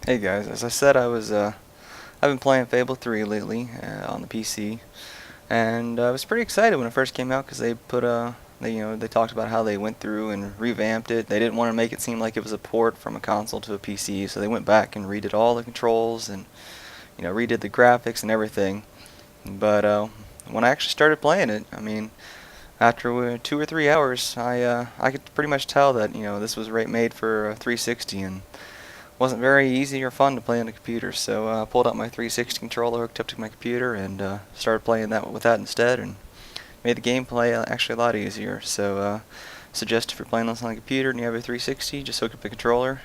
Hey guys, as I said, I've been playing Fable 3 lately on the PC, and I was pretty excited when it first came out because they talked about how they went through and revamped it. They didn't want to make it seem like it was a port from a console to a PC, so they went back and redid all the controls and redid the graphics and everything. But when I actually started playing it, I mean, after 2 or 3 hours, I could pretty much tell that this was made for 360 and wasn't very easy or fun to play on the computer, so I pulled out my 360 controller, hooked up to my computer, and started playing that with that instead, and made the gameplay actually a lot easier. So suggest if you're playing this on the computer and you have a 360, just hook up the controller.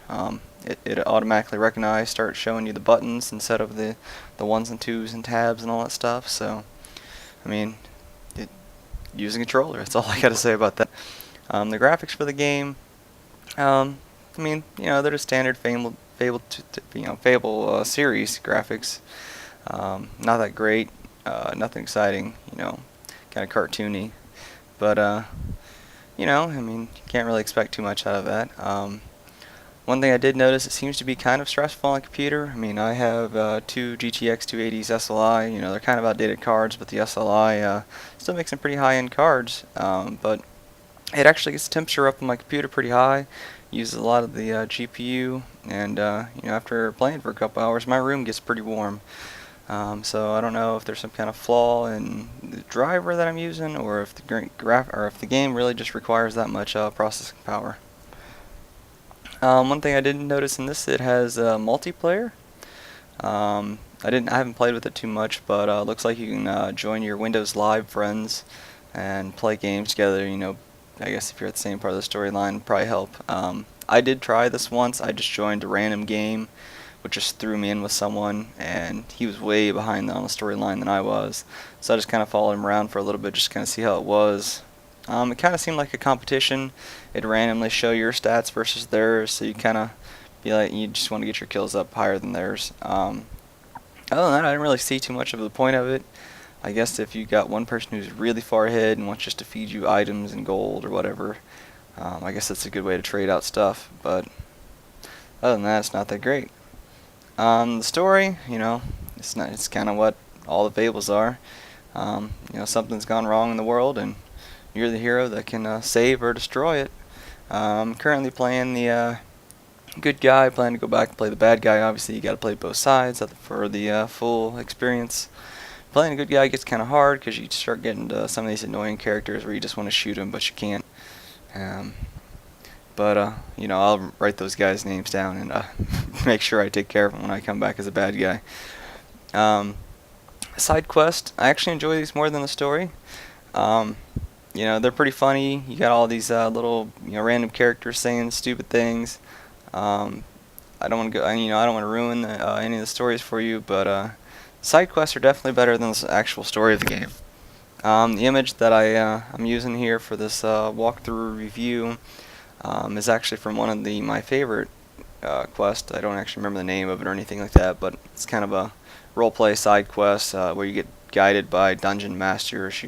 It automatically recognizes, starts showing you the buttons instead of the ones and twos and tabs and all that stuff. So I mean, use a controller. That's all I got to say about that. The graphics for the game. I mean, they're the standard Fable series graphics. Not that great, nothing exciting, kind of cartoony. But I mean, you can't really expect too much out of that. One thing I did notice, it seems to be kind of stressful on a computer. I mean, I have two GTX 280s SLI. They're kind of outdated cards, but the SLI still makes some pretty high-end cards. But it actually gets the temperature up on my computer pretty high. Uses a lot of the GPU, and after playing for a couple hours, my room gets pretty warm. So I don't know if there's some kind of flaw in the driver that I'm using, or if the game really just requires that much processing power. One thing I didn't notice in this, it has multiplayer. I haven't played with it too much, but looks like you can join your Windows Live friends and play games together. I guess if you're at the same part of the storyline, it'd probably help. I did try this once. I just joined a random game, which just threw me in with someone, and he was way behind on the storyline than I was. So I just kind of followed him around for a little bit, just kind of see how it was. It kind of seemed like a competition. It'd randomly show your stats versus theirs, so you kind of be like, you just want to get your kills up higher than theirs. Other than that, I didn't really see too much of the point of it. I guess if you got one person who's really far ahead and wants just to feed you items and gold or whatever, I guess that's a good way to trade out stuff. But other than that, it's not that great. The story, it's kind of what all the fables are. Something's gone wrong in the world, and you're the hero that can save or destroy it. I'm currently playing the good guy. Plan to go back and play the bad guy. Obviously, you got to play both sides for the full experience. Playing a good guy gets kind of hard because you start getting to some of these annoying characters where you just want to shoot them, but you can't. But I'll write those guys' names down and make sure I take care of them when I come back as a bad guy. Side quest, I actually enjoy these more than the story. They're pretty funny. You got all these little random characters saying stupid things. I don't want to go. I don't want to ruin any of the stories for you, but side quests are definitely better than the actual story of the game. The image that I'm using here for this walkthrough review is actually from one of my favorite quests. I don't actually remember the name of it or anything like that, but it's kind of a roleplay side quest where you get guided by dungeon masters.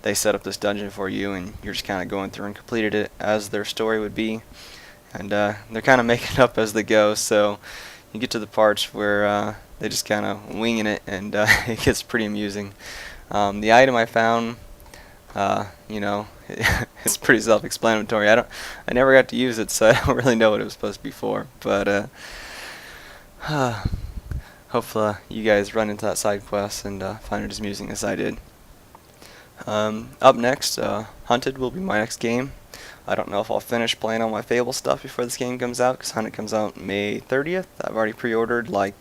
They set up this dungeon for you, and you're just kind of going through and completed it as their story would be. And they're kind of making it up as they go, so you get to the parts where they just kind of winging it, and it gets pretty amusing. The item I found, it's pretty self-explanatory. I never got to use it, so I don't really know what it was supposed to be for. But hopefully you guys run into that side quest and find it as amusing as I did. Up next, Hunted will be my next game. I don't know if I'll finish playing all my Fable stuff before this game comes out, because Hunted comes out May 30th. I've already pre-ordered, like,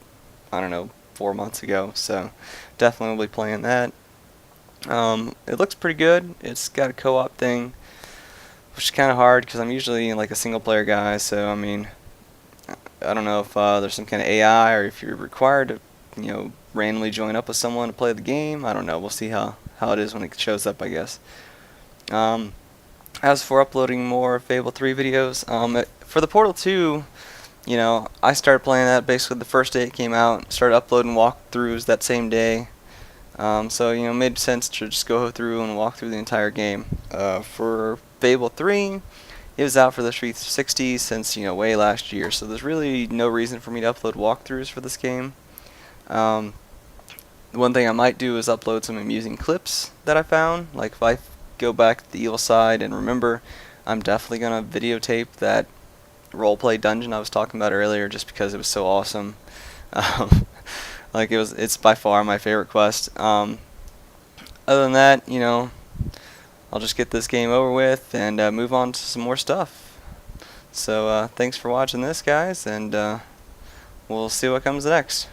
I don't know, 4 months ago, so definitely will be playing that. It looks pretty good. It's got a co-op thing, which is kind of hard, because I'm usually like a single-player guy, so, I mean, I don't know if there's some kind of AI, or if you're required to, randomly join up with someone to play the game. I don't know. We'll see how it is when it shows up, I guess. As for uploading more Fable 3 videos, for the Portal 2, I started playing that basically the first day it came out. Started uploading walkthroughs that same day. So, it made sense to just go through and walk through the entire game. For Fable 3, it was out for the 360 since, you know, way last year, so there's really no reason for me to upload walkthroughs for this game. Um, One thing I might do is upload some amusing clips that I found. Like if I go back to the evil side and remember, I'm definitely gonna videotape that roleplay dungeon I was talking about earlier, just because it was so awesome. Um, like it's by far my favorite quest. Other than that, you know, I'll just get this game over with and move on to some more stuff. So thanks for watching this, guys, and we'll see what comes next.